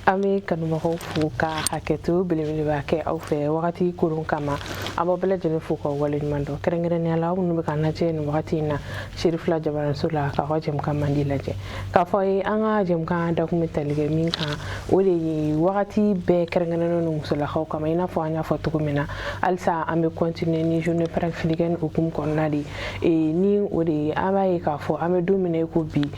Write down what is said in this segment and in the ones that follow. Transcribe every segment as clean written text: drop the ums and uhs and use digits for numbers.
Ami kanumɔgɔw fo ka hakɛto belebeleba kɛ aw fɛ wagati kurun kama a b'aw bɛɛ lajɛlen fo ka waleɲuman dɔn kɛrɛnkɛrɛnnenya la aw minnu bɛ ka lajɛ nin wagati in na Serifula Jabaramuso la k'aw ka jɛmukan mandi lajɛ k'a fɔ ye an ka jɛmukan dakun bɛ tali kɛ min kan o de ye wagati bɛɛ kɛrɛnkɛrɛnnen don musolakaw kama i n'a fɔ an y'a fɔ cogo min na halisa an bɛ continuer ni journée panafricaine hukumu kɔnɔna de ni o de ye an b'a ye k'a fɔ an bɛ don min na i ko bi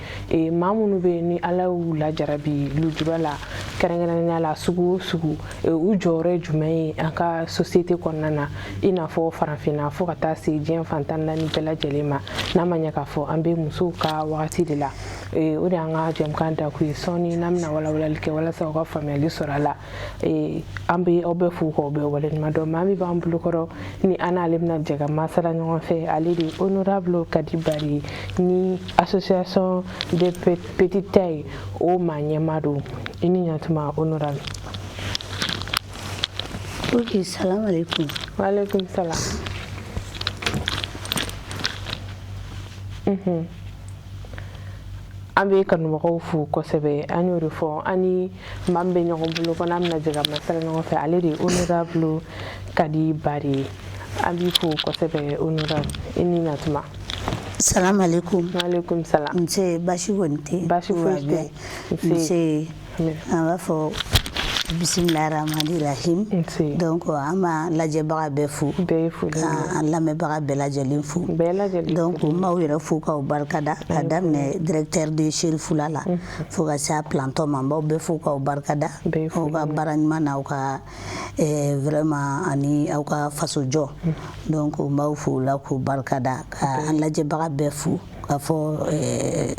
maa minnu bɛ ni Ala y'u lajarabi lujura la kɛrɛnkɛrɛnnenya la sugu o sugu u jɔyɔrɔ ye jumɛn ye an ka société kɔnɔna na i n'a fɔ farafinna fo ka taa se diɲɛ fan tan naani bɛɛ lajɛlen ma n'a ma ɲɛ k'a fɔ an bɛ musow ka wagati de la o de an ka jɛmukan dakun ye sɔɔni n'an bɛna walawalali kɛ walasa u ka faamuyali sɔrɔ a la an bɛ aw bɛɛ fo k'aw bɛɛ waleɲuman dɔn maa min b'an bolokɔrɔ ni an n'ale bɛna jɛ ka masala ɲɔgɔn fɛ ale de honorable Kadi Bari ni association des petites tailles o maa ɲɛmaa don i ni ɲantuma honorable. Ok, salam alaikum. Wa alaikum salam. An bɛ kanumɔgɔw fo kosɛbɛ an y'o de fɔ an ni maa min bɛ ɲɔgɔn bolo kɔnɔ an bɛna jɛ ka masala ɲɔgɔn fɛ ale de honorable Kadi Bari an b'i fo kosɛbɛ honorable i ni ɲantuma. Salam alaikum. Wa alaikum salam. Nse basi kɔni tɛ. Basi foyi tɛ. Nse an b'a fɔ bismillahirrahmanirrahim. Donc an b'a lajɛbaga bɛɛ fo. Bɛɛ ye foli. K'an lamɛnbaga bɛɛ lajɛlen fo. Bɛɛ lajɛlen. Donc n b'aw yɛrɛ fo k'aw barikada ka daminɛ directeur de Serifula la fo ka se a plantɔ ma n b'aw bɛɛ fo k'aw barikada aw ka baara ɲuman na aw ka vraiment ani aw ka fasojɔ donc n b'aw fo o la k'u barikada ka an lajɛbaga bɛɛ fo k'a fɔ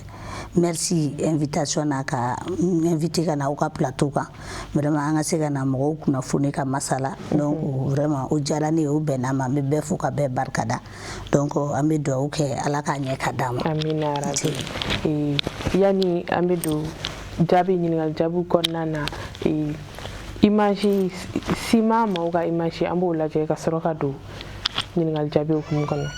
merci invitation na ka invité ka na aw ka plateau kan vraiment an ka se ka na mɔgɔw kunnafoni ka masala donc vraiment o diyara ne ye o bɛnna ma n bɛ bɛɛ fo ka bɛɛ barikada donc an bɛ dugawu kɛ ala k'a ɲɛ ka d'an ma. Amina yarabi. Yani an bɛ don jaabi ɲininkali jaabiw kɔnɔna na image Sima maaw ka image an b'o lajɛ ka sɔrɔ ka don ɲininkali jaabiw hukumu kɔnɔ.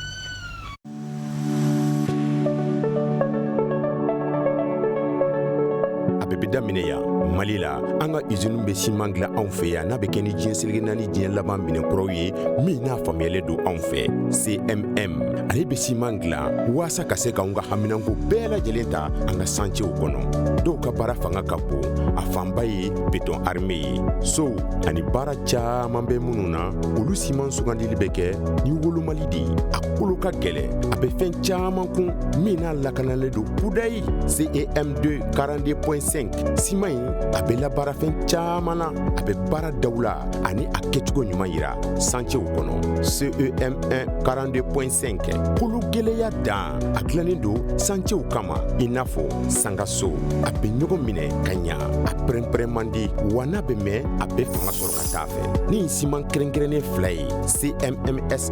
daminɛ yan Mali la an ka usine bɛ siman dilan anw fɛ yan n'a bɛ kɛ ni diɲɛ seleke naani diɲɛ laban minɛnkuraw ye min n'a faamuyalen don anw fɛ CMM ale bɛ siman dilan waasa ka se k'anw ka haminanko bɛɛ lajɛlen ta an ka santiw kɔnɔ dɔw ka baara fanga ka bon a fanba ye béton armé ye sow ani baara caman bɛ minnu na olu siman sugandili bɛ kɛ ni wolomali de ye a kolo ka gɛlɛn a bɛ fɛn caman kun min n'a lakanalen don kudayi CEM2 42.5 siman in a bɛ labaara fɛn caman na a bɛ baara daw la ani a kɛcogo ɲuman yira santiw kɔnɔ CEM1 42.5 kolo gɛlɛya dan a dilannen don santiw kama i n'a fɔ sangaso a bɛ ɲɔgɔn minɛ ka ɲa a pɛrɛn-pɛrɛn man di wa n'a bɛ mɛn a bɛ fanga sɔrɔ ka taa fɛ ni siman kɛrɛnkɛrɛnnen fila ye CMMSA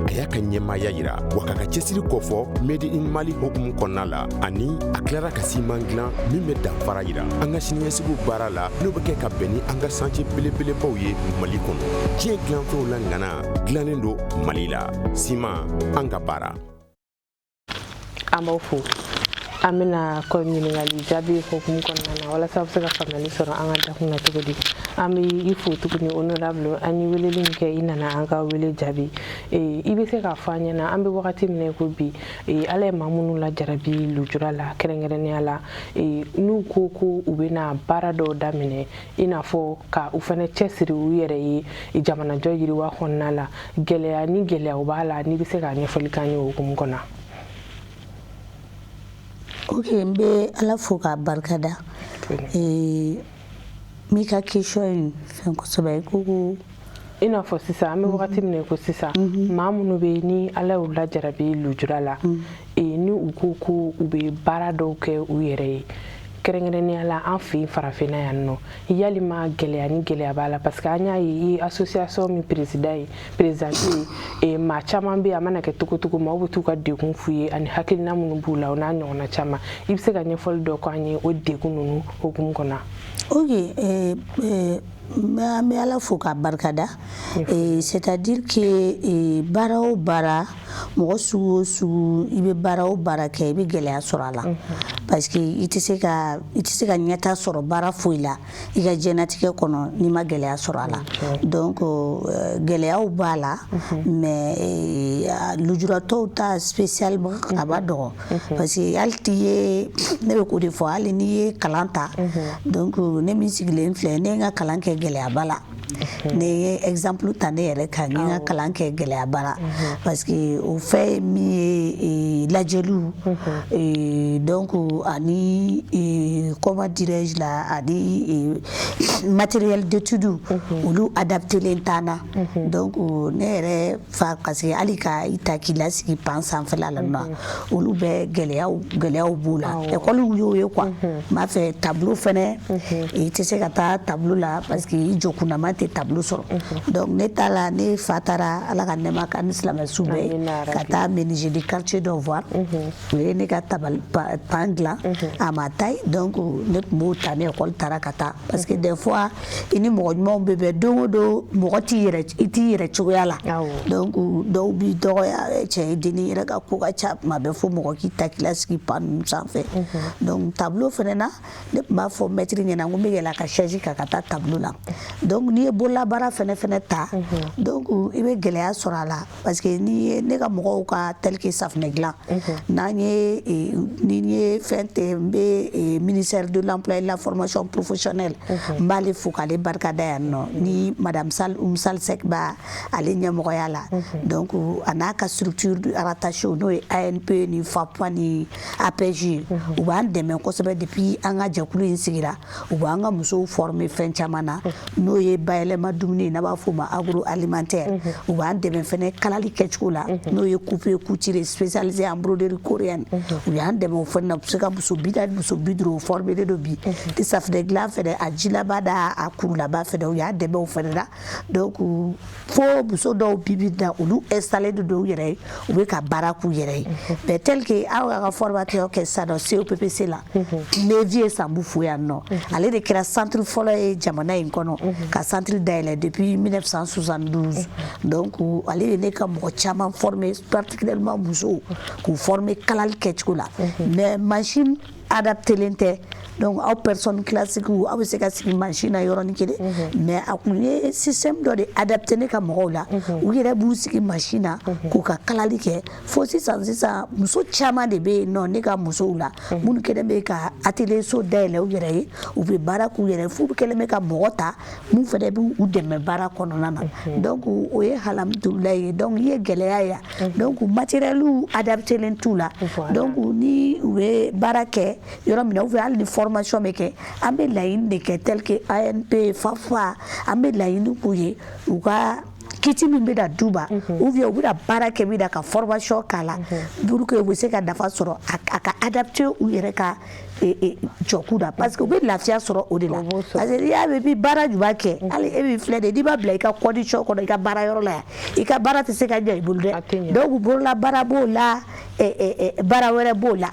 a y'a ka ɲɛmaaya yira wa k'a ka cɛsiri kɔfɔ Made in Mali hukumu kɔnɔna la ani a tilara ka siman dilan min bɛ danfara yira an ka siniɲɛsigiw baara la n'o bɛ kɛ ka bɛn ni an ka santier belebelebaw ye Mali kɔnɔ diɲɛ dilanfɛnw la ŋana dilannen don Mali la siman an ka baara. An b'aw fo an bɛna kɔ ɲininkali jaabi hukumu kɔnɔna na walasa a bɛ se ka faamuyali sɔrɔ an ka dakun na cogo di an bɛ i fo tuguni honorable an ye weleli min kɛ i nana an ka wele jaabi i bɛ se k'a fɔ an ɲɛna an bɛ wagati min na ko bi ala ye maa minnu lajarabi lujura la kɛrɛnkɛrɛnnenya la n'u ko ko u bɛna baara dɔw daminɛ i n'a fɔ ka u fana cɛsiri u yɛrɛ ye jamanajɔ yiriwa kɔnɔna la gɛlɛya ni gɛlɛyaw b'a la n'i bɛ se k'a ɲɛfɔli k'an ye o hukumu kɔnɔ. Ok, n bɛ ala fo k'a barikada mi ka question in fɛn kosɛbɛ ko i n'a fɔ sisan an bɛ wagati min na ko sisan maa minnu bɛ ni ala y'u lajarabi lujura la ni u ko ko u bɛ baara dɔw kɛ u yɛrɛ ye kɛrɛnkɛrɛnnenya la an fɛ yen farafinna yan nɔ yalima gɛlɛya ni gɛlɛya b'a la parce que an y'a ye association min présidente ye maa caman bɛ yen a mana kɛ cogo cogo maaw bɛ t'u ka degun f'u ye ani hakilina minnu b'u la o n'a ɲɔgɔnna caman i bɛ se ka ɲɛfɔli dɔ k'an ye o degun ninnu hukumu kɔnɔ. Ok, an bɛ ala fo k'a barikada c'est-à-dire que baara o baara mɔgɔ sugu o sugu i bɛ baara o baara kɛ i bɛ gɛlɛya sɔrɔ a la parce que i tɛ se ka ɲɛta sɔrɔ baara foyi la i ka diɲɛlatigɛ kɔnɔ n'i ma gɛlɛya sɔrɔ a la donc gɛlɛyaw b'a la mais lujuratɔw ta spécialement a b'a dɔgɔ parce que hali t'i ye ne bɛ k'o de fɔ hali n'i ye kalan ta donc ne min sigilen filɛ ne ye n ka kalan kɛ gɛlɛyaba la ne ye exemple ta ne yɛrɛ kan n ye n ka kalan kɛ gɛlɛyaba la parce que o fɛn min ye lajɛliw donc ani comment dirais-je la ani matériel d'étude olu adaptelen t'an na donc ne yɛrɛ fa parce que hali ka i ta k'i lasigi pan sanfɛla la nɔ olu bɛ gɛlɛyaw b'u la école y'o ye quoi n b'a fɛ tableau fɛnɛ i tɛ se ka taa tableau la parce que i jɔkunnama tɛ tableau sɔrɔ donc ne ta la ne fa taara ala ka nɛɛma k'a ni silamɛsu bɛɛ ka taa menuisier du quartier dɔ voir o ye ne ka pan dilan a ma taille donc ne tun b'o ta ni école taara ka taa parce que des fois i ni mɔgɔ ɲumanw bɛ bɛn don o don mɔgɔ i t'i yɛrɛ cogoya la donc dɔw b'i dɔgɔya cɛ denni yɛrɛ ka ko ka ca tuma bɛɛ fo mɔgɔ k'i ta k'i lasigi pan ninnu sanfɛ donc tableau fɛnɛ na ne tun b'a fɔ maître ɲɛna n ko n bɛ yɛlɛ ka chaise kan ka taa tableau la donc n'i ye bololabaara fɛnɛ ta donc i bɛ gɛlɛya sɔrɔ a la parce que n'i ye ne ka mɔgɔw ka tel que safunɛ dilan n'an ye ni ye fɛn tɛ n bɛ ministère de l'emploi et de la formation professionnelle n b'ale fo k'ale barikada yan nɔ ni madame Sal Sek b'a ale ɲɛmɔgɔya la donc a n'a ka structure rattachée n'o ye ANP ni FAPA ni APJ u b'an dɛmɛ kosɛbɛ depuis an ka jɛkulu in sigira u b'an ka musow former fɛn caman na n'o ye bayɛlɛma dumuni n'a b'a fɔ ma agroalimentaire u b'an dɛmɛ fɛnɛ kalali kɛcogo la n'o ye coupe couture spécialisée en broderie coréenne u y'an dɛmɛ o fɛnɛ na u bɛ se ka muso 50 former de bi ni safunɛ dilan fɛnɛ a jilaba da a kurulaba fɛnɛ u y'an dɛmɛ o fɛnɛ na donc fo muso dɔw bibi na olu installé de don u yɛrɛ ye u bɛ ka baara k'u yɛrɛ ye mais tel que aw ka formateur kɛ sisan nɔ COPPC la Levier Sambu fo yan nɔ ale de kɛra centre fɔlɔ ye jamana in kɔnɔ ka centre dayɛlɛ depuis 1972 donc ale de ne ka mɔgɔ caman former particulièrement musow k'u former kalali kɛcogo la mais machine adaptelen tɛ donc aw personne classique aw bɛ se ka sigi machine na yɔrɔnin kelen mais a kun ye système dɔ de adapté ne ka mɔgɔw la u yɛrɛ b'u sigi machine na k'u ka kalali kɛ fo sisan muso caman de bɛ yen nɔ ne ka musow la minnu kɛlen bɛ ka atelier so dayɛlɛ u yɛrɛ ye u bɛ baara k'u yɛrɛ ye f'u kɛlen bɛ ka mɔgɔ ta mun fɛnɛ b'u dɛmɛ baara kɔnɔna na donc o ye alhamdulilayi ye donc i ye gɛlɛya ye donc matériel adaptelen t'u la donc ni u bɛ baara kɛ yɔrɔ min na ou bien hali ni formation bɛ kɛ an bɛ laɲini de kɛ tel que ANP FAFA an bɛ laɲini k'u ye u ka kiti min bɛ da du ba ou bien u bɛ baara kɛ min na ka formation k'a la pour que u bɛ se ka nafa sɔrɔ a ka adapter u yɛrɛ ka jɔku la parce que u bɛ lafiya sɔrɔ o de la parce que n'i y'a mɛn i bɛ baara jumɛn kɛ hali e min filɛ de n'i ma bila i ka condition kɔnɔ i ka baara yɔrɔ la yan i ka baara tɛ se ka ɲɛ i bolo dɛ donc bolola baara b'o la baara wɛrɛ b'o la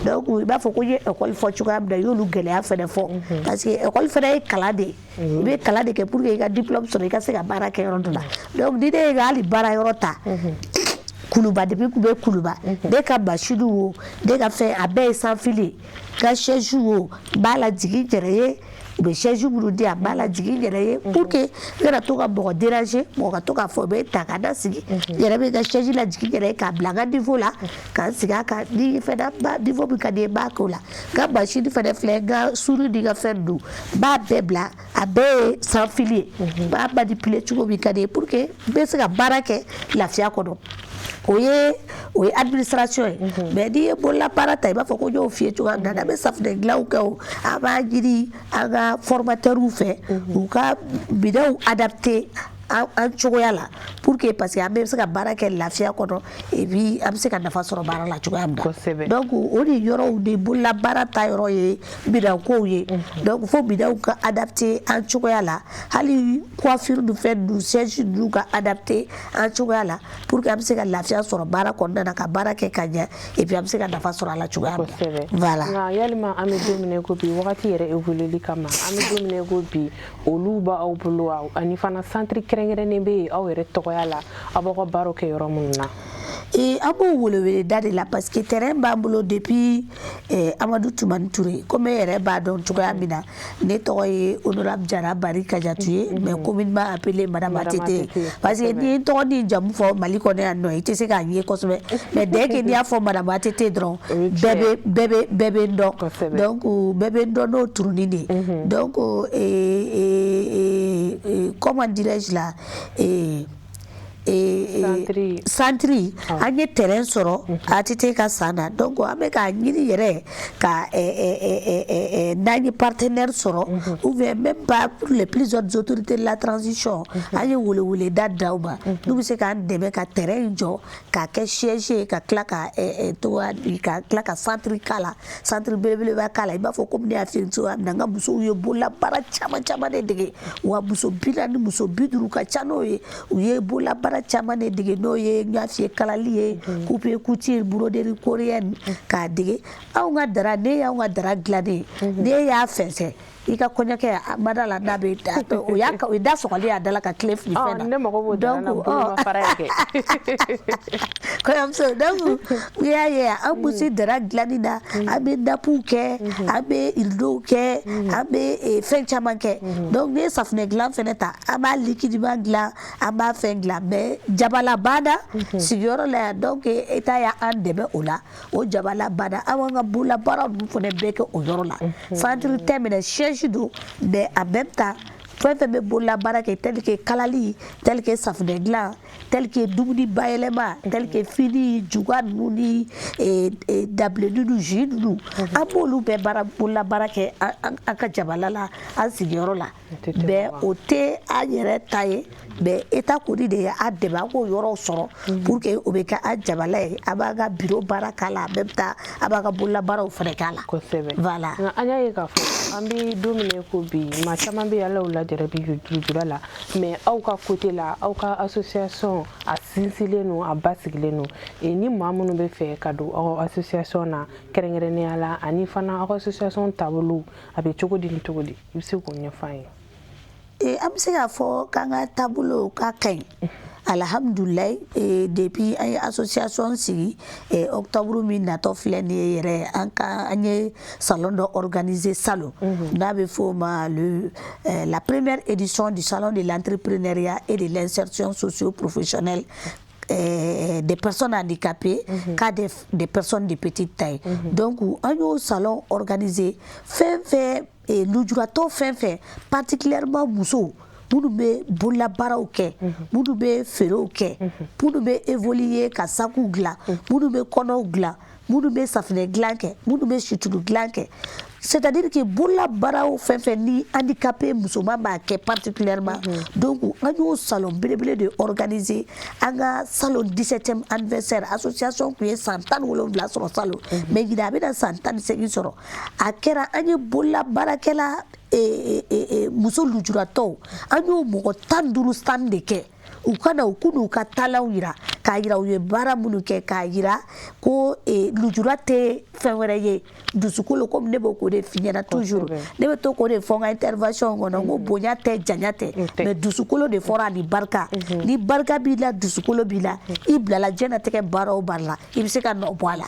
donc i b'a fɔ ko n ye école fɔ cogoya min na i y'olu gɛlɛya fɛnɛ fɔ parce que école fɛnɛ ye kalan de ye i bɛ kalan de kɛ pour que i ka diplôme sɔrɔ i ka se ka baara kɛ yɔrɔ dɔ la donc ni ne ye hali baara yɔrɔ ta kuluba depuis kun bɛ kuluba ne ka machine wo ne ka fɛn a bɛɛ ye sans fil ka chaise wo b'a la jigin yɛrɛ ye u bɛ chaise minnu di a b'a la jigin yɛrɛ ye pour que n kana to ka mɔgɔ déranger mɔgɔ ka to k'a fɔ bɛ ta ka da sigi yɛrɛ bɛ ka chaise la jigin yɛrɛ ye k'a bila n ka niveau la ka n sigi a kan ni fɛnɛ niveau min ka di n b'a k'o la n ka machine fɛnɛ filɛ n ka suru ni n ka fɛn ninnu n b'a bɛɛ bila a bɛɛ ye sans fil ye n b'a manipuler cogo min ka di ye pour que n bɛ se ka baara kɛ lafiya kɔnɔ. O ye administration ye mais n'i ye bolola baara ta i b'a fɔ ko n y'o f'i ye cogoya min na an bɛ safunɛ dilanw kɛ o an b'a ɲini an ka formateur fɛ u ka minɛnw adapté an cogoya la pour que parce que an bɛ se ka baara kɛ lafiya kɔnɔ et puis an bɛ se ka nafa sɔrɔ baara la cogoya min na donc o de yɔrɔw de bolola baara ta yɔrɔ ye minɛnkow ye donc fo minɛnw ka adapté an cogoya la hali coiffure ni fɛn ninnu siège ninnu ka adapté an cogoya la pour que an bɛ se ka lafiya sɔrɔ baara kɔnɔna na ka baara kɛ ka ɲɛ et puis an bɛ se ka nafa sɔrɔ a la cogoya min na voilà. Nka yalima an bɛ don min na i ko bi wagati yɛrɛ évolueli kama an bɛ don min na i ko bi olu b'aw bolo ani fana centre kɛrɛnkɛrɛnnen bɛ yen aw yɛrɛ tɔgɔya la aw b'aw ka baaraw kɛ yɔrɔ minnu na. Et à mon wolowe dade la parce que terrain bambolo depuis Amadou Toumani Touré comme reba donc tu vois mina nettoyer honorable Diarra Barry Kadiatuye mais communément appelé madame Atete parce que ni to ni jamu fo Mali connaît no ite se ka yé cosme mais dès que ni a fo madame Atete dron bébé ndo donc bébé ndo no tournini donc comment dirais-je là Santri anye terrain soro atite ka sana donc ame ka nyiri yere ka nani partenaire soro ou même pas pour les plusieurs autorités de la transition anye wole dadauba nous c'est ka deme ka terrain jo ka ke siège ka klaka to ka klaka santri kala santri belebele ba kala iba fo comme ni afin to amnanga muso yo bola bara chama de dege wa muso bilani muso biduru ka chano ye bola bara chama ne dige no ye ngafi kalali ye coupe couture broderie coréenne ka dige aw nga dara ne ya nga dara glade ne ya fense ika konya ke madala nabe o ya ka da so kali adala ka clef ni fena donc ko am so donc ya abusi dara glade na abe dapu ke abe ildo ke abe fencha manke donc ne safne glan feneta aba liquide ba glan aba fengla mais jabala bada sigoro la donc eta ya andebe ola o jabala bada awanga bula bara fone beke o yoro la centre termine do mais en même temps fait bola baraka tel que kalali tel que safne glan tel que doubli bayelema tel que fini jugan nuni et double du jidu abolu be bara bola baraka aka jabalala asigoro la be ote ayere taye be eta ko di de adeba ko yoro soro pour que obeka ajabala abaga bureau baraka la même temps abaga bola bara o frekala voilà anya ye ka fo ambi domine ko bi ma chama bi ala ula jarabi jurala mais au ka côté là au ka association a sinsileno a basigileno et ni mamunu be fe kado association na kerengere ala ani fana association tabulu abe chogodi ni togodi yuse ko nyafaye et am se ga fo kanga tabulu ka ken alhamdulillah depuis une association si octobre mi nato flene yere anka anye salon de organiser salon n'avait forma la première édition du salon de l'entrepreneuriat et de l'insertion socio-professionnelle des personnes handicapées qu'à des personnes de petite taille. Donc un salon organisé fait et l'ujurato fait particulièrement Mousso pour be bola bara oké pour be fero oké pour be évoluer ka saku gla pour be kono gla pour be safne glanke pour be chutulu glanke c'est-à-dire que bola bara o fait ni handicapé musulman ba ke particulièrement donc on salon blé de organiser anga salon 17e anniversaire association qui est santan wolo bla sur salon mais il a bien santan c'est soro akera anye bola bara kela muso lujurato anyo mo tanduru stand de ke ukana ukunu ka talawira ka yira uye bara munu ke ka yira ko lujurate fenwereye dusukolo comme ne boko de finyana toujours ne be to ko de fonga intervention ngono ngo bonyate janyate mais dusukolo de fora ni barka bila dusukolo bila ibla la jena teke baro barla ibiseka no boala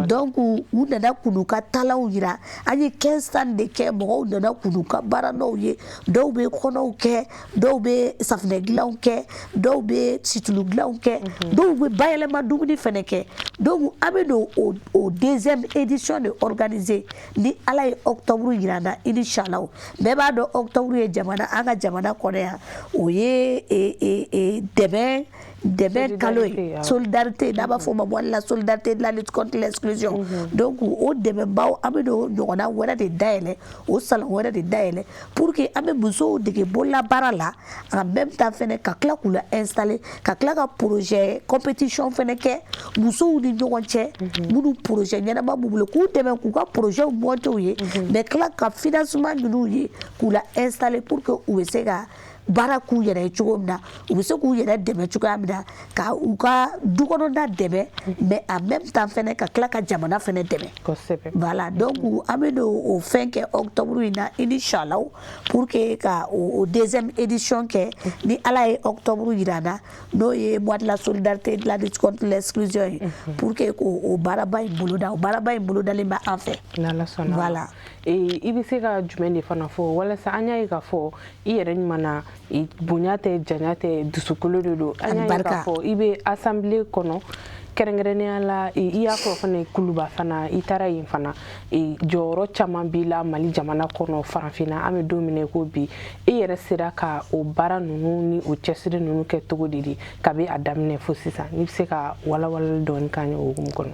donc u nana kunuka talawira ani 15 stand de ke mo nana kunuka bara no ye do be kono ke do be safne glaw ke do be situlu glaw ke do be bayelema dumuni feneke donc abedo au deuxième édition de organisé ni ala octobre yirana inshallah beba do octobre ye jamana anga jamana korea oye demain kaloy solidarité d'aba foma la solidarité de la lutte contre l'exclusion donc au demain baw abedo nyona wera de daele au salon wera de daele pour que abe buso de ke bola barala en même temps fene ka kla kula installer ka kla ka projet compétition fene ke buso di nyonche munu projet nyana ba bubule ku demain ku ka projet monte oye mais kla ka financement ñu yi kula installer pour que ou sega baara k'u yɛrɛ ye cogo min na u bɛ se k'u yɛrɛ dɛmɛ cogoya min na ka u ka du kɔnɔna dɛmɛ mais en même temps fɛnɛ ka tila ka jamana fɛnɛ dɛmɛ voilà donc an bɛ o fɛn kɛ octobre in na inchallah pour que ka o deuxième édition kɛ ni Ala ye octobre yira na n'o ye mois de la solidarité de la lutte contre l'exclusion ye pour que o baaraba in boloda o baaraba in bolodalen bɛ an fɛ voilà i bɛ se ka jumɛn de fana fɔ walasa an y'a ye k'a fɔ i yɛrɛ ɲuman bonya tɛ janya tɛ dusukolo de don an y'a ye k'a fɔ i bɛ assemblée kɔnɔ kɛrɛnkɛrɛnnenya la i y'a fɔ fana kuluba fana i taara yen fana jɔyɔrɔ caman b'i la Mali jamana kɔnɔ farafinna an bɛ don min na ko bi i yɛrɛ sera ka o baara ninnu ni o cɛsiri ninnu kɛ cogo di kabi a daminɛ fo sisan n'i bɛ se ka walawalali dɔɔni k'an ye o hukumu kɔnɔ.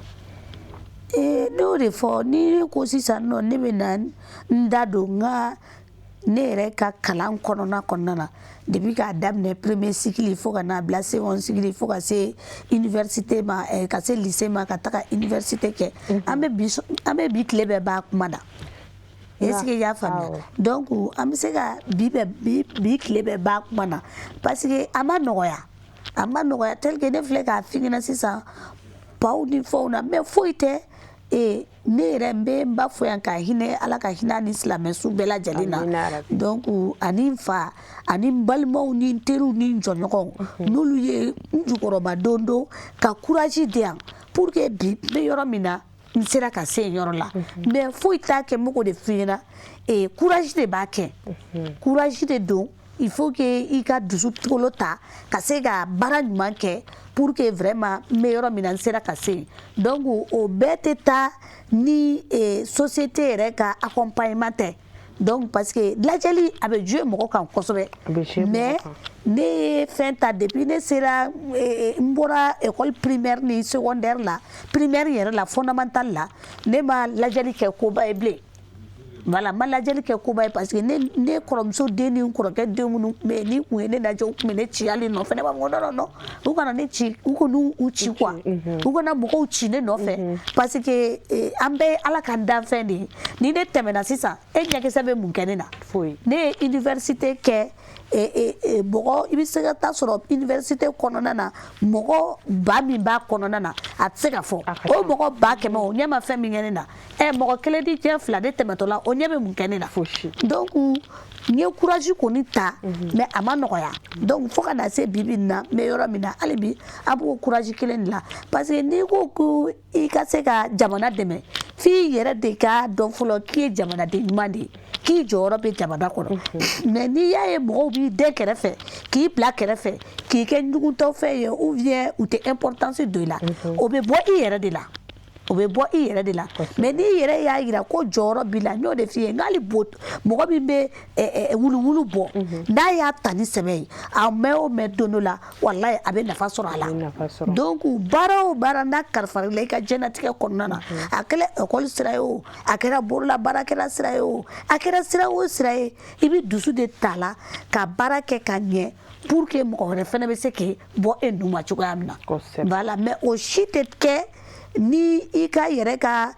N'o de fɔ ni ko sisan nɔ ne bɛ na n da don nka ne yɛrɛ ka kalan kɔnɔna na depuis k'a daminɛ premier cycle fo ka n'a bila second cycle fo ka se université ma ka se lycée ma ka taga université kɛ an bɛ bi tile bɛɛ b'a kuma na est-ce que i y'a faamuya donc an bɛ se ka bi tile bɛɛ b'a kuma na parce que a ma nɔgɔya tel que ne filɛ k'a f'i ɲɛna sisan paw ni fɛnw na mais foyi tɛ ne yɛrɛ n bɛ n ba fo yan ka hinɛ Ala ka hinɛ ni silamɛsu bɛɛ lajɛlen na donc ani n fa ani n balimaw ni n teriw ni n jɔɲɔgɔnw n'olu ye n jukɔrɔba don ka courage di yan pour que bi n bɛ yɔrɔ min na n sera ka se yen yɔrɔ la mais foyi t'a kɛ n bɛ k'o de f'i ɲɛna courage de b'a kɛ courage de don il faut que i ka dusukolo ta ka se ka baara ɲuman kɛ pour que vraiment n bɛ yɔrɔ min na n sera ka se yen donc o bɛɛ tɛ taa ni société yɛrɛ ka accompagnement tɛ donc parce que lajɛli a bɛ jouer mɔgɔ kan kosɛbɛ mais ne ye fɛn ta depuis ne sera n bɔra école primaire ni secondaire la primaire yɛrɛ la fondamentale la ne ma lajɛli kɛ koba ye bilen. Voilà, ma lajɛli kɛ koba ye parce que ne kɔrɔmuso den ni n kɔrɔkɛ den minnu mais ni kun ye ne lajɛ u kun bɛ ne ci hali nɔfɛ ne b'a fɔ non u kana ne ci u kana u ci quoi u kana mɔgɔw ci ne nɔfɛ parce que an bɛɛ ye Ala ka danfɛn de ye ni ne tɛmɛna sisan e ɲɛkisɛ bɛ mun kɛ ne na ne ye université kɛ mɔgɔ i bɛ se ka taa sɔrɔ université kɔnɔna na mɔgɔ ba min b'a kɔnɔna na a tɛ se ka fɔ o mɔgɔ ba 100 o ɲɛ ma fɛn min kɛ ne na mɔgɔ kelen di diɲɛ 2 ne tɛmɛtɔ la o ɲɛ bɛ mun kɛ ne na donc n ye courage kɔni ta mais a ma nɔgɔya donc fo ka na se bi in na n bɛ yɔrɔ min na hali bi a b'o courage kelen de la parce que n'i ko ko i ka se ka jamana dɛmɛ f'i yɛrɛ de ka dɔn fɔlɔ k'i ye jamanaden ɲuman de ye k'i jɔyɔrɔ bɛ jamana kɔnɔ mais n'i y'a ye mɔgɔw b'i den kɛrɛfɛ k'i bila kɛrɛfɛ k'i kɛ ɲugutɔfɛn ye ou bien u tɛ importance don i la o bɛ bɔ i yɛrɛ de la. O bɛ bɔ i yɛrɛ de la mais n'i yɛrɛ y'a jira ko jɔyɔrɔ b'i la n y'o de f'i ye n'hali mɔgɔ min bɛ wuluwulu bɔ n'a y'a ta ni sɛbɛ ye a mɛn o mɛn don dɔ la walayi a bɛ nafa sɔrɔ a la donc baara o baara n'a kalifar'i la i ka diɲɛlatigɛ kɔnɔna na a kɛra école sira ye o a kɛra bololabaarakɛla sira ye o a kɛra sira o sira ye i bɛ dusu de t'a la ka baara kɛ ka ɲɛ pour que mɔgɔ wɛrɛ fana bɛ se k'i bɔ e nun ma cogoya min na voilà mais o si tɛ kɛ ni i ka yɛrɛ ka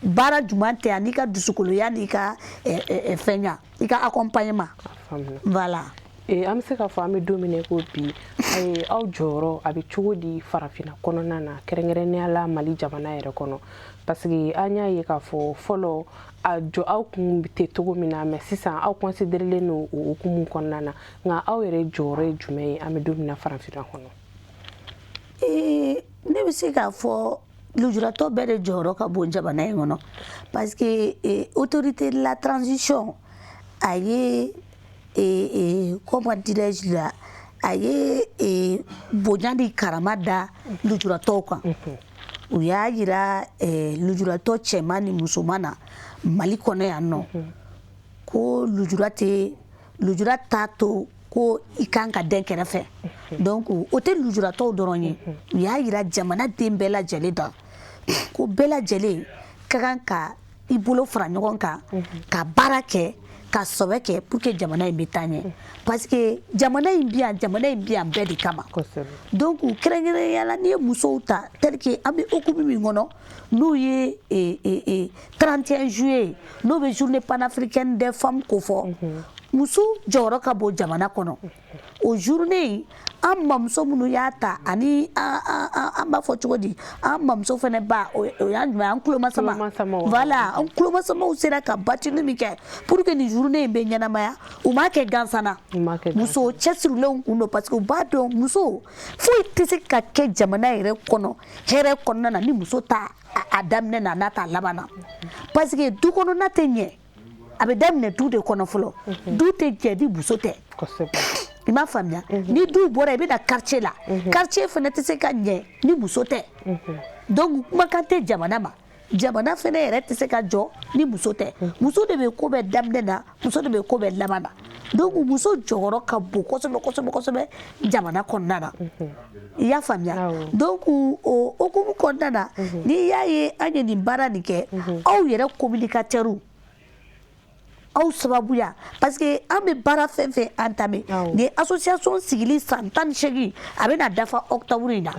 baara juman tɛ ani ka dusukoloya ni ka fɛnya i ka accompagnement voilà an bɛ se ka fɔ an bɛ don min na ko bi aw jɔyɔrɔ a bɛ cogo di farafinna kɔnɔna na kɛrɛnkɛrɛnnenya la Mali jamana yɛrɛ kɔnɔ parce que an y'a ye k'a fɔ fɔlɔ aw kun tɛ cogo min na mais sisan aw considérelen don o hukumu kɔnɔna na nka aw yɛrɛ jɔyɔrɔ ye jumɛn ye an bɛ don min na farafinna kɔnɔ. Ne bɛ se k'a fɔ lujuratɔ bɛɛ de jɔyɔrɔ ka bon jamana in kɔnɔ parce que autorité de la transition a ye comment dirais-je la a ye bonya ni karama da lujuratɔw kan u y'a jira lujuratɔ cɛman ni musoman na Mali kɔnɔ yan nɔ ko lujura t'a to ko i kan ka den kɛrɛfɛ donc o tɛ lujuratɔw dɔrɔn ye u y'a jira jamana den bɛɛ lajɛlen da ko bɛɛ lajɛlen ka kan ka i bolo fara ɲɔgɔn kan ka baara kɛ ka sɛbɛ kɛ pour que jamana in bɛ taa ɲɛ parce que jamana in bɛ yan bɛɛ de kama donc kɛrɛnkɛrɛnnenya la n'i ye musow ta tel que an bɛ hukumu min kɔnɔ n'o ye 31 juillet n'o bɛ journée panafricaine des femmes ko fɔ muso jɔyɔrɔ ka bon jamana kɔnɔ o journée an mamuso minnu y'a ta ani an b'a fɔ cogo di an mamuso fana ba o y'an jumɛn an kulomasama voilà an kulomasamaw sera ka batini min kɛ pour que nin journée in bɛ ɲɛnamaya u m'a kɛ gansana muso cɛsirilenw kun don parce que u b'a dɔn muso foyi tɛ se ka kɛ jamana yɛrɛ kɔnɔ hɛrɛ kɔnɔna na ni muso t'a a daminɛ na n'a t'a laban na parce que du kɔnɔna tɛ ɲɛ a bɛ daminɛ du de kɔnɔ fɔlɔ du tɛ jɛ ni muso tɛ i m'a faamuya ni du bɔra i bɛ na quartier la quartier fana tɛ se ka ɲɛ ni muso tɛ donc kumakan tɛ jamana ma jamana fana yɛrɛ tɛ se ka jɔ ni muso tɛ muso de bɛ ko bɛɛ daminɛ na muso de bɛ ko bɛɛ laban na donc muso jɔyɔrɔ ka bon kosɛbɛ jamana kɔnɔna na i y'a faamuya donc o hukumu kɔnɔna na n'i y'a ye an ye nin baara nin kɛ aw yɛrɛ communicateurs aw sababuya parce que an bɛ baara fɛn fɛn entamé ni association sigili san 18 a bɛ na dafa octobre in na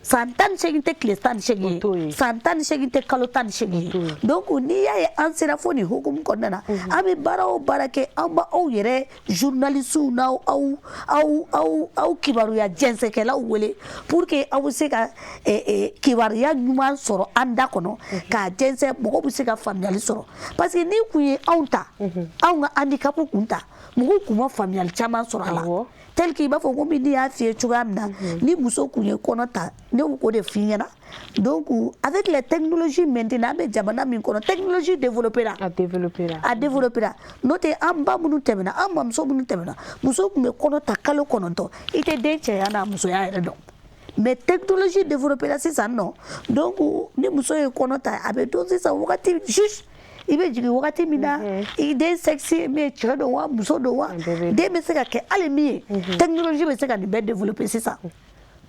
san 18 tɛ tile 18 san 18 tɛ kalo 18 donc n'i y'a ye an sera fo nin hukumu kɔnɔna na an bɛ baara o baara kɛ an b'aw yɛrɛ journalistes n'aw kibaruya jɛnsɛnkɛlaw wele pour que aw bɛ se ka kibaruya ɲuman sɔrɔ an da kɔnɔ k'a jɛnsɛn mɔgɔw bɛ se ka faamuyali sɔrɔ parce que ni kun ye anw ta anw ka handicap kun ta mɔgɔw kun ma faamuyali caman sɔrɔ a la tel que i b'a fɔ ko min n'i y'a f'i ye cogoya min na ni muso kun ye kɔnɔ ta ne y'o de f'i ɲɛna donc avec les technologies maintenant an bɛ jamana min kɔnɔ technologie développera n'o tɛ an ba minnu tɛmɛna an mamuso minnu tɛmɛna muso kun bɛ kɔnɔ ta kalo 9 i tɛ den cɛya n'a musoya yɛrɛ dɔn mais technologie développera sisan nɔ donc ni muso ye kɔnɔ ta a bɛ dɔn sisan wagati juste i bɛ jigin wagati min na i den sexe min ye cɛ don wa muso don wa den bɛ se ka kɛ hali min ye technologie bɛ se ka nin bɛɛ développer sisan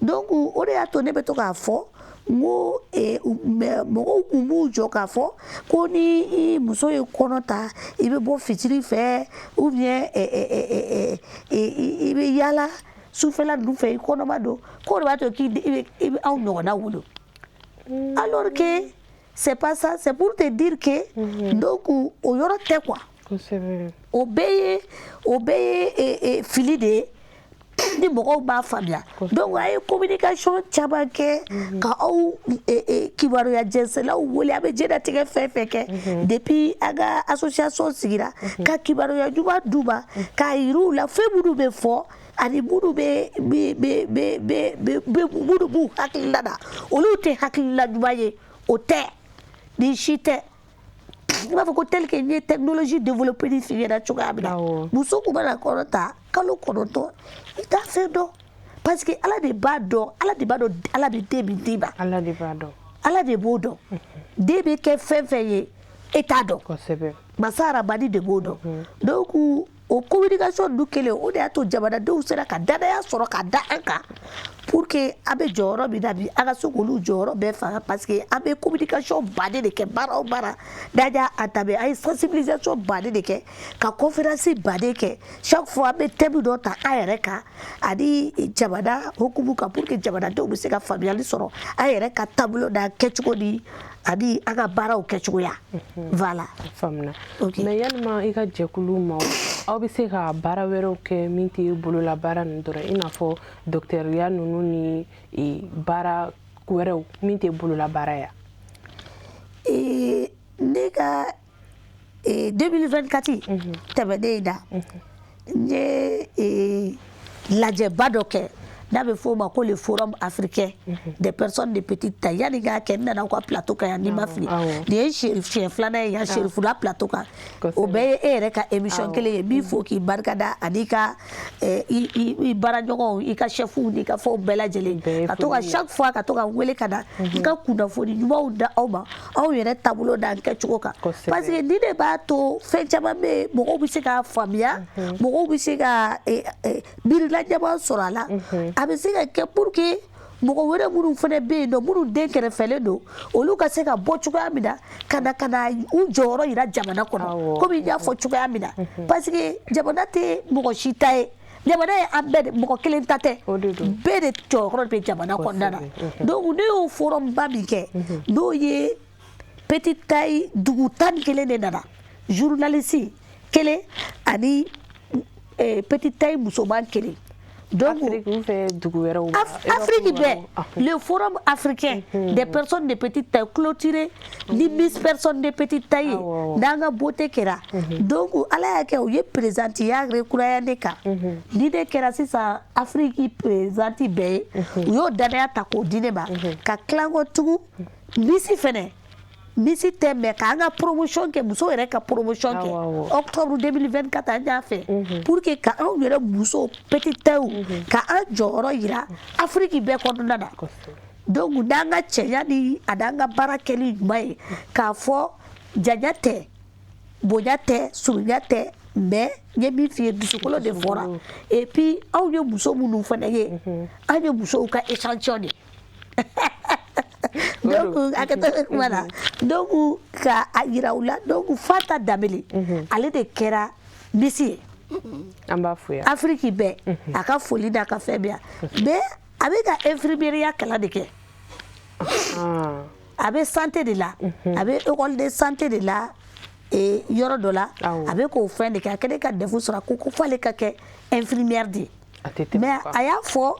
donc o de y'a to ne bɛ to k'a fɔ n ko mɔgɔw kun b'u jɔ k'a fɔ ko ni muso ye kɔnɔ ta i bɛ bɔ fitiri fɛ ou bien i bɛ yaala sufɛla ninnu fɛ i kɔnɔma don k'o de b'a to k'i bɛ anw ɲɔgɔnna wolo alors que c'est pas ça, c'est pour te dire que donc o yɔrɔ tɛ quoi o bɛɛ ye fili de ye ni mɔgɔw b'a faamuya donc a ye communication caman kɛ ka aw kibaruya jɛnsɛnlaw wele a bɛ diɲɛlatigɛ fɛn fɛn kɛ depuis an ka association sigira ka kibaruya ɲuman d'u ma k'a yir'u la fɛn minnu bɛ fɔ ani minnu b'u hakilila na olu tɛ hakilila ɲuman ye o tɛ ni si tɛ i b'a fɔ ko tel que n ye technologie développée ni f'i ɲɛna cogoya min na muso kun mana kɔnɔ ta kalo 9 i t'a fɛn dɔn parce que ala de b'a dɔn ala bɛ den min d'i ma ala de b'o dɔn den bɛ kɛ fɛn fɛn ye e t'a dɔn masa arabani de b'o dɔn donc o communication ninnu kɛlen o de y'a to jamanadenw sera ka danaya sɔrɔ ka da an kan pour que an bɛ jɔyɔrɔ min na bi an ka se k'olu jɔyɔrɔ bɛɛ fanga parce que an bɛ communication baden de kɛ baara o baara n'an y'a entamé an ye sensibilisation baden de kɛ ka conférence baden kɛ chaque fois an bɛ thème dɔ ta an yɛrɛ kan ani jamana hukumu kan pour que jamanadenw bɛ se ka faamuyali sɔrɔ an yɛrɛ ka taabolo n'an kɛcogo ni ani an ka baaraw kɛcogoya voilà faamuna mais yalima i ka jɛkulu ma aw bɛ se ka baara wɛrɛw kɛ min tɛ bolola baara ninnu dɔrɔn i n'a fɔ docteuriya ninnu ni baara wɛrɛw min tɛ bolola baara ya ne ka 2024 tɛmɛnen in na n ye lajɛba dɔ kɛ n'a bɛ f'o ma ko le forum africain des personnes de petite taille yanni k'a kɛ n nana u ka plateau kan yan n'i ma fili nin ye siɲɛ filanan ye yan Serifula plateau kan o bɛɛ ye e yɛrɛ ka émission kelen ye n b'i fo k'i barikada ani ka i baaraɲɔgɔnw i ka chefs n'i ka fɛnw bɛɛ lajɛlen ka to ka chaque fois ka to ka wele ka na n ka kunnafoni ɲumanw da aw ma aw yɛrɛ taabolo n'an kɛcogo kan parce que ni de b'a to fɛn caman bɛ yen mɔgɔw bɛ se k'a faamuya mɔgɔw bɛ se ka miirila ɲɛma sɔrɔ a la a bɛ se ka kɛ pour que mɔgɔ wɛrɛ minnu fana bɛ yen nɔ minnu den kɛrɛfɛlen don olu ka se ka bɔ cogoya min na ka na u jɔyɔrɔ yira jamana kɔnɔ komi n y'a fɔ cogoya min na parce que jamana tɛ mɔgɔ si ta ye jamana ye an bɛɛ de mɔgɔ kelen ta tɛ bɛɛ de jɔyɔrɔ bɛ jamana kɔnɔna na donc ne y'o forum ba min kɛ n'o ye petite taille dugu 11 de nana journaliste kelen ani petite taille musoman kelen. Donc, Afrique, le forum africain des personnes de petite taille clôturé, 10 personnes de petite taille, dans la beauté kera. Donc, ala yake ou ye présenti ya rekuraya neka. Ni de kera si sa Afrique présenti be, yo dana ta ko dineba, ka klango tugu, misi fene. Misi teme ka anga promotion ke muso yɛrɛ ka promotion ke octobre 2024 an y'a fait pour que ka anw yɛrɛ muso petite taille ka an jɔyɔrɔ yira Afrique bɛɛ kɔnɔna na. Donc n'an ka cɛya ni a n'an ka baara kɛli ɲuman ye k'a fɔ janya tɛ bonya tɛ surunya tɛ mais n ye min f'i ye dusukolo de fɔra et puis anw ye muso minnu fana ye an ye musow ka échantillon de. Donc voilà, donc ka ayiraula donc Fata Dameli ale de kɛra misi an b'a fo ya Afrique bɛɛ a ka foli n'a ka fɛn bɛɛ mais a bɛ ka infirmière kalan de kɛ a bɛ santé de la a bɛ école de santé de la yɔrɔ dɔ la a bɛ k'o fɛn de kɛ a kɛlen ka defu sɔrɔ ko f'ale ka kɛ infirmière de mais a y'a fɔ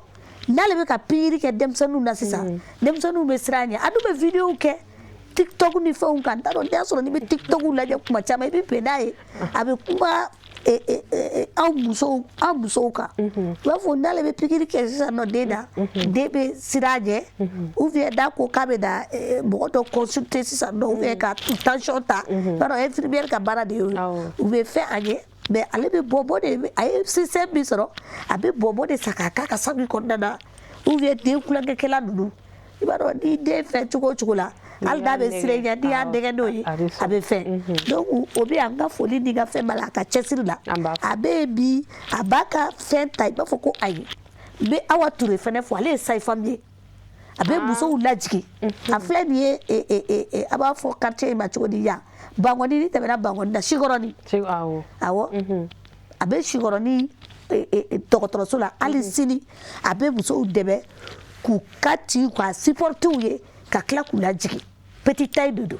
n'ale bɛ ka pikiri kɛ denmisɛnninw na sisan denmisɛnninw bɛ siran ɲɛ a dun bɛ vidéo kɛ TikTok ni fɛnw kan n t'a dɔn n'i y'a sɔrɔ n'i bɛ TikTok lajɛ kuma caman i bɛ bɛn n'a ye a bɛ kuma aw musow kan i b'a fɔ n'ale bɛ pikiri kɛ sisan nɔ den na den bɛ siran ɲɛ ou bien n'a ko k'a bɛ na mɔgɔ dɔ consulter sisan nɔ ou bien ka tension ta i b'a dɔn infirmière ka baara de ye o ye u bɛ fɛn a ɲɛ. Mais ale bɛ bɔbɔ de a ye système min sɔrɔ a bɛ bɔbɔ de san k'a k'a ka sanu kɔnɔna na ou bien den kulonkɛkɛla ninnu i b'a dɔn ni den fɛn cogo o cogo la hali n'a bɛ siran i ɲɛ n'i y'a nɛgɛ n'o ye a bɛ fɛn donc o bɛ an ka foli ni ka fɛn b'a la a ka cɛsiri la a bɛ yen bi a b'a ka fɛn ta i b'a fɔ ko ayi n bɛ Awa Ture fɛnɛ fɔ ale ye sage-femme ye a bɛ musow lajigin a filɛ nin ye a b'a fɔ quartier in ma cogo di yan Bangɔni ni tɛmɛna Bangɔni na Sikɔrɔni awɔ a bɛ Sikɔrɔni dɔgɔtɔrɔso la hali sini a bɛ musow dɛmɛ k'u ka ci k'a supporter u ye ka tila k'u lajigin petite taille de don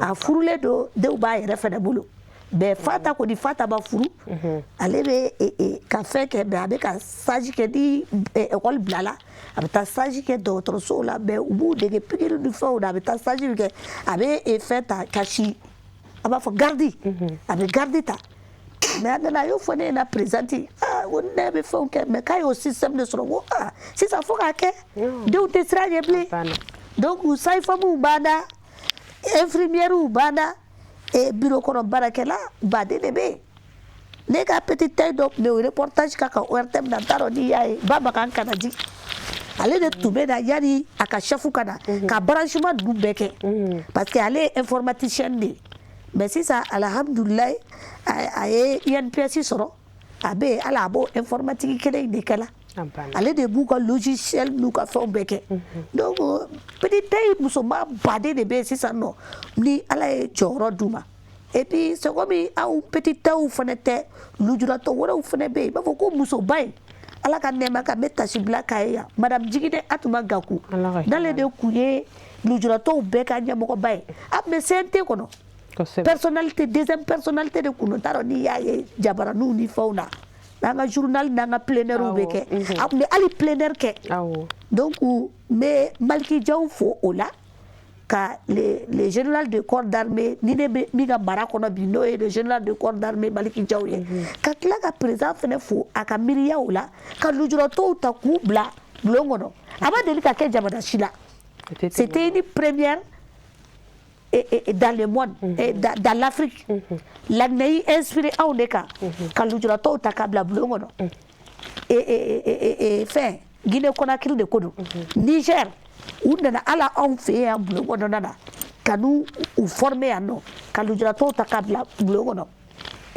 a furulen don denw b'a yɛrɛ fɛnɛ bolo mais Fata kɔni Fata ma furu ale bɛ ka fɛn kɛ mais a bɛ ka stage kɛ ni école bilala a bɛ taa stage kɛ dɔgɔtɔrɔsow la mais u b'u dege pikiri ni fɛnw na a bɛ taa stage min kɛ a bɛ fɛn ta ka si a b'a fɔ gardi a bɛ gardi ta mais a nana a y'o fɔ ne ɲɛna présidente ko ne bɛ fɛnw kɛ mais k'a y'o système de sɔrɔ ko sisan fo k'a kɛ denw tɛ siran ɲɛ bilen donc sage-femme b'an na infirmière b'an na bureau kɔnɔ baarakɛla baden de bɛ yen ne ka petite taille dɔ tun bɛ o reportage ka kan ORTM na n t'a dɔn n'i y'a ye Babakan Kanaji ale de tun bɛ na yanni a ka chef ka na ka branchement ninnu bɛɛ kɛ parce que ale ye informaticien de ye mais sisan alhamdulilayi a ye INPS sɔrɔ a bɛ yen hali a b'o informatique kelen in de kɛla ale de b'u ka logiciel n'u ka fɛnw bɛɛ kɛ donc petite taille musoman baden de bɛ yen sisan nɔ ni ala ye jɔyɔrɔ d'u ma et puis c'est comme anw petite taille fana tɛ lujuratɔ wɛrɛw fana bɛ yen i b'a fɔ ko musoba in ala ka nɛɛma kan n bɛ tasi bila k'a ye yan madame Jigide Atuma Gaku n'ale de tun ye lujuratɔw bɛɛ ka ɲɛmɔgɔba ye a tun bɛ CNT kɔnɔ personnalité deuxième personnalité de kun n t'a dɔn n'i y'a ye jabaraninw ni fɛnw na n'an ka journal n'an ka plénière bɛ kɛ a tun bɛ hali plénière kɛ donc n bɛ Maliki Jaw fo o la ka le général de corps d'armée ni ne bɛ min ka mara kɔnɔ bi n'o ye le général de corps d'armée Maliki Jaw ye ka tila ka président fana fo a ka miiriya o la ka lujuratɔw ta k'u bila bulon kɔnɔ a ma deli ka kɛ jamana si la c'était une première dans le monde dans l'Afrique l'ANEI inspiré anw de kan ka lujuratɔw ta ka bila bulon kɔnɔ fɛn Guinée Conakry de ko don Niger u nana ala anw fɛ yan bulon kɔnɔna na ka n'u former yan nɔ ka lujuratɔw ta ka bila bulon kɔnɔ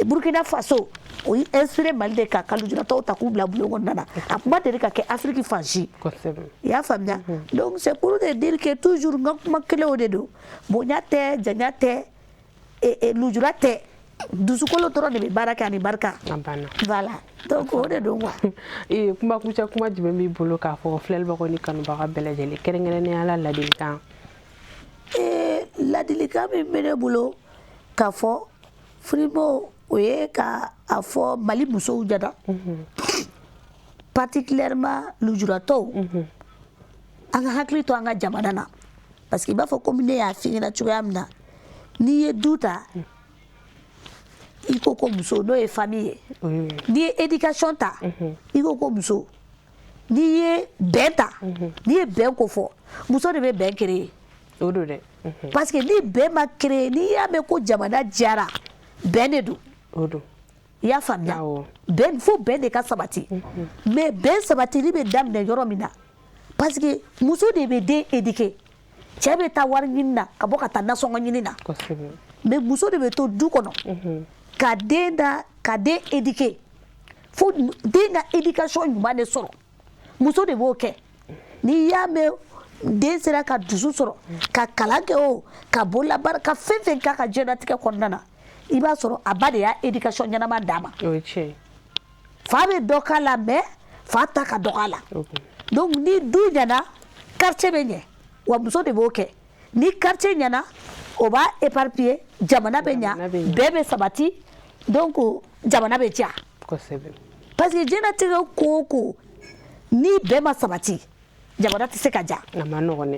Burkina Faso o yi inspiré Mali de kan ka lujuratɔw ta k'u bila bulon kɔnɔna na a kuma deli ka kɛ Afrique fan si i y'a faamuya donc c'est pour te dire que toujours n ka kuma kelenw de don bonya tɛ janya tɛ lujura tɛ dusukolo dɔrɔn de bɛ baara kɛ ani barika voilà donc o de don quoi kuma kuncɛ kuma jumɛn b'i bolo k'a fɔ filɛlibagaw ni kanubaga bɛɛ lajɛlen kɛrɛnkɛrɛnnenya la ladilikan ladilikan min bɛ ne bolo k'a fɔ Frimo o ye ka a fɔ Mali musow ɲɛna particulièrement lujuratɔw an ka hakili to an ka jamana na parce que i b'a fɔ komi ne y'a f'i ɲɛna cogoya min na n'i ye du ta i ko ko muso n'o ye famille ye n'i ye éducation ta i ko ko muso n'i ye bɛn ta n'i ye bɛn ko fɔ muso de bɛ bɛn créer o do dɛ parce que ni bɛn ma créer n'i y'a mɛn ko jamana diyara bɛn de do o do i y'a faamuya bɛn fo bɛn de ka sabati mais bɛn sabatili bɛ daminɛ yɔrɔ min na parce que muso de bɛ den éduquer cɛ bɛ taa wari ɲini na ka bɔ ka taa nasɔngɔ ɲini na mais muso de bɛ to du kɔnɔ ka den éduquer fo den ka éducation ɲuman de sɔrɔ muso de b'o kɛ n'i y'a mɛn den sera ka dusu sɔrɔ ka kalan kɛ o ka bololabaara ka fɛn fɛn k'a ka diɲɛlatigɛ kɔnɔna na i b'a sɔrɔ a ba de y'a éducation ɲɛnama d'a ma fa bɛ dɔ k'a la mais fa ta ka dɔgɔ a la donc ni du ɲɛna quartier bɛ ɲɛ wa muso de b'o kɛ ni quartier ɲɛna o b'a éparpiller jamana bɛ ɲa bɛɛ bɛ sabati donc jamana bɛ diya parce que diɲɛlatigɛ ko o ko ni bɛɛ ma sabati jamana tɛ se ka diya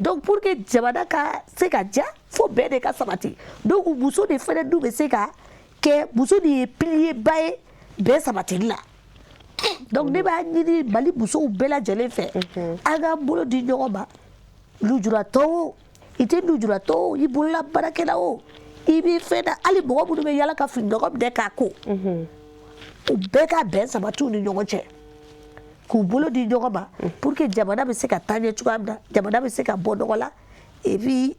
donc pour que jamana ka se ka diya fo bɛɛ de ka sabati donc muso de fɛnɛ du bɛ se ka kɛ muso de ye pilier ba ye bɛɛ sabatili la donc ne b'a ɲini Mali musow bɛɛ lajɛlen fɛ an ka bolo di ɲɔgɔn ma lujuratɔ o i tɛ lujuratɔ o i bolola baarakɛla o i bɛ fɛn na hali mɔgɔ minnu bɛ yala ka fini nɔgɔ minɛ k'a ko u bɛɛ ka bɛn sabati u ni ɲɔgɔn cɛ k'u bolo di ɲɔgɔn ma pour que jamana bɛ se ka taa ɲɛ cogoya min na jamana bɛ se ka bɔ nɔgɔ la et puis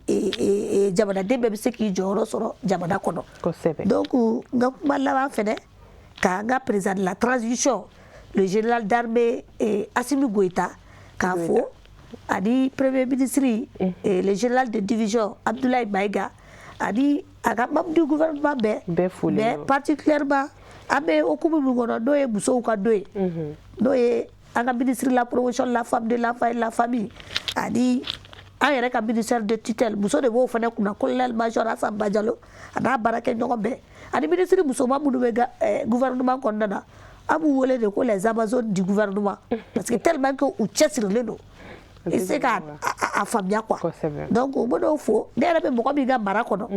jamanaden bɛɛ bɛ se k'i jɔyɔrɔ sɔrɔ jamana kɔnɔ donc n ka kuma laban fɛnɛ k'an ka président de la transition le général d'armée Assimi Goïta k'a fɔ ani premier ministre le général de division Abdoulaye Maïga ani a ka membre du gouvernement bɛɛ mais particulièrement an bɛ hukumu min kɔnɔ n'o ye musow ka don ye n'o ye an ka ministre de la promotion de la femme de l'enfant et de la famille ani an yɛrɛ ka ministère de tutelle muso de b'o fana kunna colonel major Assane Bajalo a n'a baarakɛ ɲɔgɔn bɛɛ ani ministre musoman minnu bɛ gouvernement kɔnɔna na an b'u wele de ko les amazones du gouvernement parce que tellement que u cɛsirilen don i se ka a faamuya quoi donc o b'o fo ne yɛrɛ bɛ mɔgɔ min ka mara kɔnɔ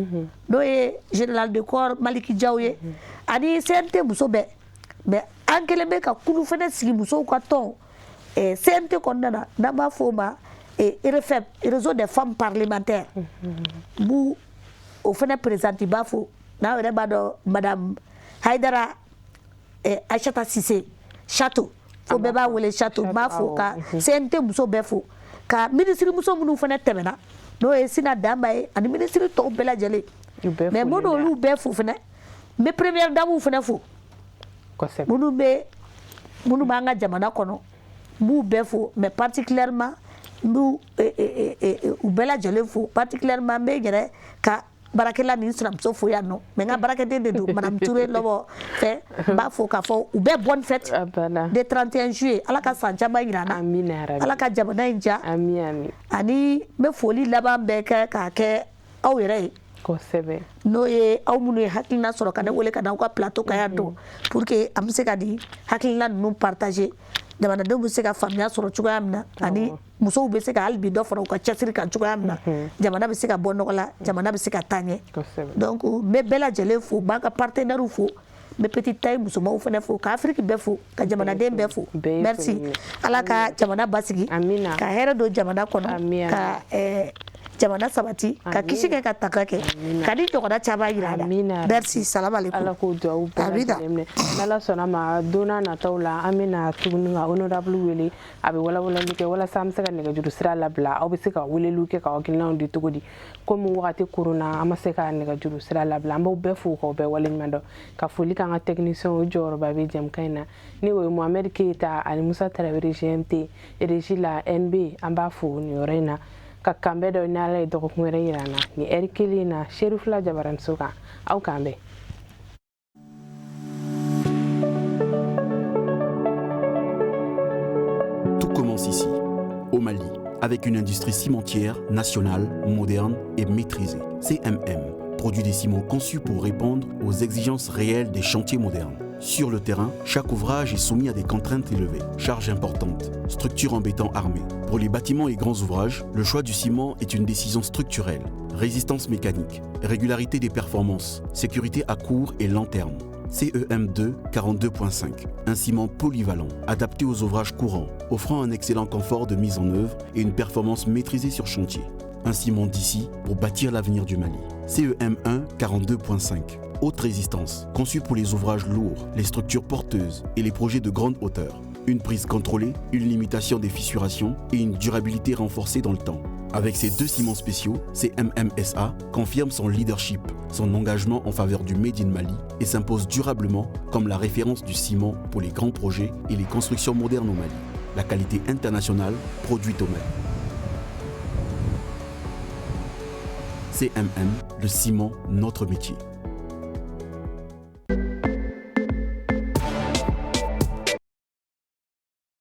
n'o ye général de corps Maliki Diaw ye ani CNT muso bɛɛ mais an kɛlen bɛ ka kulu fana sigi musow ka tɔn CNT kɔnɔna na n'an b'a fɔ o ma RFM réseau des femmes parlementaires bu o fana présidente b'a fɔ n'aw yɛrɛ b'a dɔn madame Haidara Aïssata Cissé Chateau fo bɛɛ b'a wele Chateau n b'a fɔ ka CNT muso bɛɛ fo ka ministre muso minnu fana tɛmɛna n'o ye Sina Damba ye ani ministre tɔw bɛɛ lajɛlen mais mun olu bɛɛ fo fana n bɛ première dame fana fo minnu b'an ka jamana kɔnɔ n b'u bɛɛ fo mais particulièrement n b'u bɛɛ lajɛlen fo particulièrement n bɛ n yɛrɛ ka baarakɛla ni sinamuso fo yan nɔ mais n ka baarakɛden de don madame Touré lɔbɔ fɛ n b'a fɔ k'a fɔ u bɛɛ bonne fête de 31 juillet ala ka san caman yira an na ala ka jamana in diya ani n bɛ foli laban bɛɛ kɛ k'a kɛ aw yɛrɛ ye n'o ye aw minnu ye hakilina sɔrɔ ka ne wele ka na aw ka plateau kan yan don pour que an bɛ se ka nin hakilina ninnu partager jamanadenw bɛ se ka faamuya sɔrɔ cogoya min na ani musow bɛ se ka hali bi dɔ fara u ka cɛsiri kan cogoya min na jamana bɛ se ka bɔ nɔgɔ la jamana bɛ se ka taa ɲɛ donc n bɛ bɛɛ lajɛlen fo n b'an ka partenaires fo n bɛ petite taille musomanw fana fo ka Afrique bɛɛ fo ka jamanaden bɛɛ fo merci ala ka jamana basigi ka hɛrɛ don jamana kɔnɔ ka jamana sabati ka kisi kɛ ka taka kɛ ka di ɲɔgɔnna caman yira a la merci salam aleykum ala k'o duwawu bɛɛ lajɛlen minɛ n'ala sɔnna ma don n'a nataw la an bɛna tuguni ka honorable wele a bɛ walawalali kɛ walasa an bɛ se ka nɛgɛjuru sira labila aw bɛ se ka weleliw kɛ k'aw hakilinaw di cogo di komi wagati koronna an ma se ka nɛgɛjuru sira labila an b'aw bɛɛ fo k'aw bɛɛ waleɲuman dɔn ka foli k'an ka technicien o jɔyɔrɔba bɛ jɛmukan in na ni o ye Mohamed Keyita ani Musa Tarawele GMT régie la NB an b'a fo nin yɔrɔ in na ka kanbɛ dɔ ni ala ye dɔgɔkun wɛrɛ yira an na ni ɛri kelen na Serifula Jabaramuso kan aw k'an bɛn. Tout commence ici, au Mali, avec une industrie cimentière nationale, moderne et maîtrisée. CMM, produit des ciments conçus pour répondre aux exigences réelles des chantiers modernes. Sur le terrain, chaque ouvrage est soumis à des contraintes élevées, charges importantes, structures en béton armé. Pour les bâtiments et grands ouvrages, le choix du ciment est une décision structurelle. Résistance mécanique, régularité des performances, sécurité à court et long terme. CEM2 42.5, un ciment polyvalent, adapté aux ouvrages courants, offrant un excellent confort de mise en œuvre et une performance maîtrisée sur chantier. Un ciment d'ici pour bâtir l'avenir du Mali. CEM1 42.5, haute résistance, conçu pour les ouvrages lourds, les structures porteuses et les projets de grande hauteur. Une prise contrôlée, une limitation des fissurations et une durabilité renforcée dans le temps. Avec ces deux ciments spéciaux, CMMSA confirme son leadership, son engagement en faveur du Made in Mali et s'impose durablement comme la référence du ciment pour les grands projets et les constructions modernes au Mali. La qualité internationale produite au Mali. CMM, le ciment, notre métier.